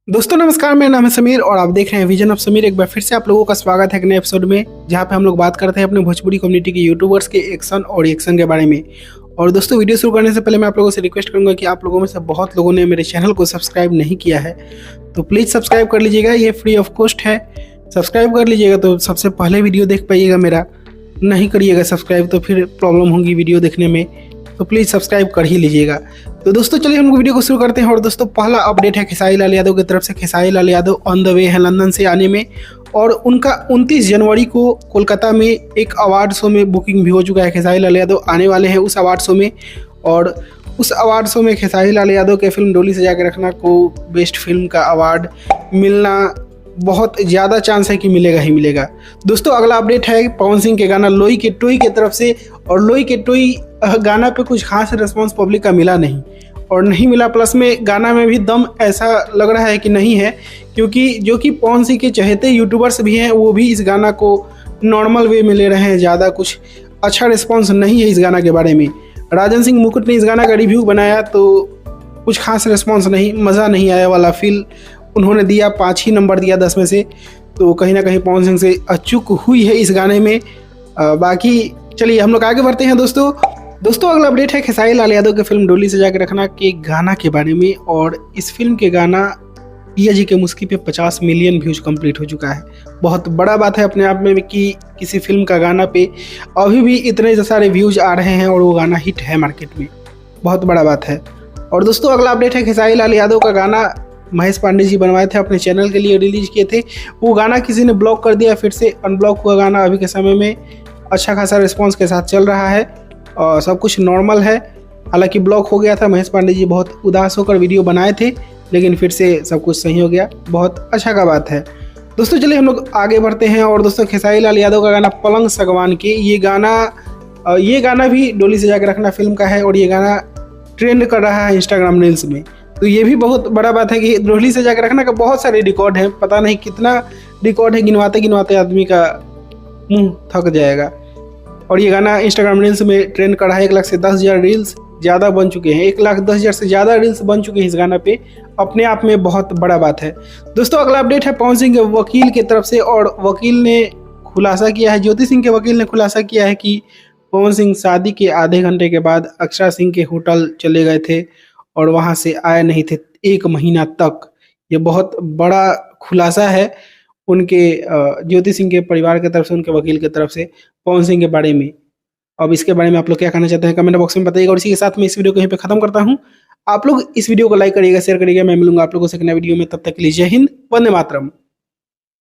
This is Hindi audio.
दोस्तों नमस्कार, मेरा नाम है समीर और आप देख रहे हैं विजन ऑफ समीर। एक बार फिर से आप लोगों का स्वागत है एक नए एपिसोड में, जहां पे हम लोग बात करते हैं अपने भोजपुरी कम्युनिटी के यूट्यूबर्स के एक्शन और रिएक्शन के बारे में। और दोस्तों वीडियो शुरू करने से पहले मैं आप लोगों से रिक्वेस्ट करूंगा कि आप लोगों में से बहुत लोगों ने मेरे चैनल को सब्सक्राइब नहीं किया है, तो प्लीज़ सब्सक्राइब कर लीजिएगा। ये फ्री ऑफ कॉस्ट है, सब्सक्राइब कर लीजिएगा तो सबसे पहले वीडियो देख पाइएगा मेरा। नहीं करिएगा सब्सक्राइब तो फिर प्रॉब्लम होगी वीडियो देखने में, तो प्लीज़ सब्सक्राइब कर ही लीजिएगा। तो दोस्तों चलिए हम वीडियो को शुरू करते हैं। और दोस्तों पहला अपडेट है खेसारी लाल यादव की तरफ से। Khesari Lal Yadav on the way है लंदन से आने में, और उनका 29 जनवरी को कोलकाता में एक अवार्ड शो में बुकिंग भी हो चुका है। खेसारी लाल यादव आने वाले हैं उस अवार्ड शो में, और उस अवार्ड शो में खेसारी लाल यादव के फिल्म डोली सजा के रखना को बेस्ट फिल्म का अवार्ड मिलना बहुत ज़्यादा चांस है कि मिलेगा ही मिलेगा। दोस्तों अगला अपडेट है पवन सिंह के गाना लोई के टोई की तरफ से। और लोई के टोई गाना पे कुछ खास रिस्पॉन्स पब्लिक का मिला नहीं, और नहीं मिला, प्लस में गाना में भी दम ऐसा लग रहा है कि नहीं है, क्योंकि जो कि पवन सिंह के चहेते यूट्यूबर्स भी हैं वो भी इस गाना को नॉर्मल वे में ले रहे हैं। ज़्यादा कुछ अच्छा रिस्पॉन्स नहीं है इस गाना के बारे में। राजन सिंह मुकुट ने इस गाना का रिव्यू बनाया तो कुछ खास रिस्पॉन्स नहीं, मज़ा नहीं आया वाला फील उन्होंने दिया। 5 ही नंबर दिया 10 में से, तो कहीं ना कहीं पवन सिंह से अचूक हुई है इस गाने में। बाकी चलिए हम लोग आगे बढ़ते हैं। दोस्तों अगला अपडेट है खेसारी लाल यादव के फिल्म डोली सजा के रखना के गाना के बारे में। और इस फिल्म के गाना पिया जी के मुस्की पे 50 मिलियन व्यूज कंप्लीट हो चुका है। बहुत बड़ा बात है अपने आप में कि किसी फिल्म का गाना पे अभी भी इतने सारे व्यूज आ रहे हैं और वो गाना हिट है मार्केट में, बहुत बड़ा बात है। और दोस्तों अगला अपडेट है खेसारी लाल यादव का गाना महेश पांडे जी बनवाए थे, अपने चैनल के लिए रिलीज किए थे। वो गाना किसी ने ब्लॉक कर दिया, फिर से अनब्लॉक हुआ गाना। अभी के समय में अच्छा खासा रिस्पॉन्स के साथ चल रहा है और सब कुछ नॉर्मल है। हालांकि ब्लॉक हो गया था, महेश पांडे जी बहुत उदास होकर वीडियो बनाए थे, लेकिन फिर से सब कुछ सही हो गया, बहुत अच्छा का बात है। दोस्तों चलिए हम लोग आगे बढ़ते हैं। और दोस्तों खेसारी लाल यादव का गाना पलंग सगवान के, ये गाना भी डोली सजा के रखना फिल्म का है, और ये गाना ट्रेंड कर रहा है इंस्टाग्राम रील्स में। तो ये भी बहुत बड़ा बात है कि डोली सजा के रखना का बहुत सारे रिकॉर्ड हैं, पता नहीं कितना रिकॉर्ड है, गिनवाते गिनवाते आदमी का मुंह थक जाएगा। और ये गाना इंस्टाग्राम रील्स में ट्रेंड कर रहा है। 1 लाख से 10,000 रील्स ज़्यादा बन चुके हैं, 1,10,000 से ज़्यादा रील्स बन चुके हैं इस गाना पे, अपने आप में बहुत बड़ा बात है। दोस्तों अगला अपडेट है पवन सिंह के वकील की तरफ से। और वकील ने खुलासा किया है, ज्योति सिंह के वकील ने खुलासा किया है कि पवन सिंह शादी के आधे घंटे के बाद अक्षरा सिंह के होटल चले गए थे और वहाँ से आए नहीं थे 1 महीना तक। ये बहुत बड़ा खुलासा है उनके ज्योति सिंह के परिवार की तरफ से, उनके वकील की तरफ से पवन सिंह के बारे में। अब इसके बारे में आप लोग क्या कहना चाहते हैं कमेंट बॉक्स में बताइएगा। और इसी के साथ मैं इस वीडियो को यहीं पे खत्म करता हूँ। आप लोग इस वीडियो को लाइक करिएगा, शेयर करिएगा। मैं मिलूंगा आप लोगों से एक नए वीडियो में, तब तक के लिए जय हिंद, वंदे मातरम।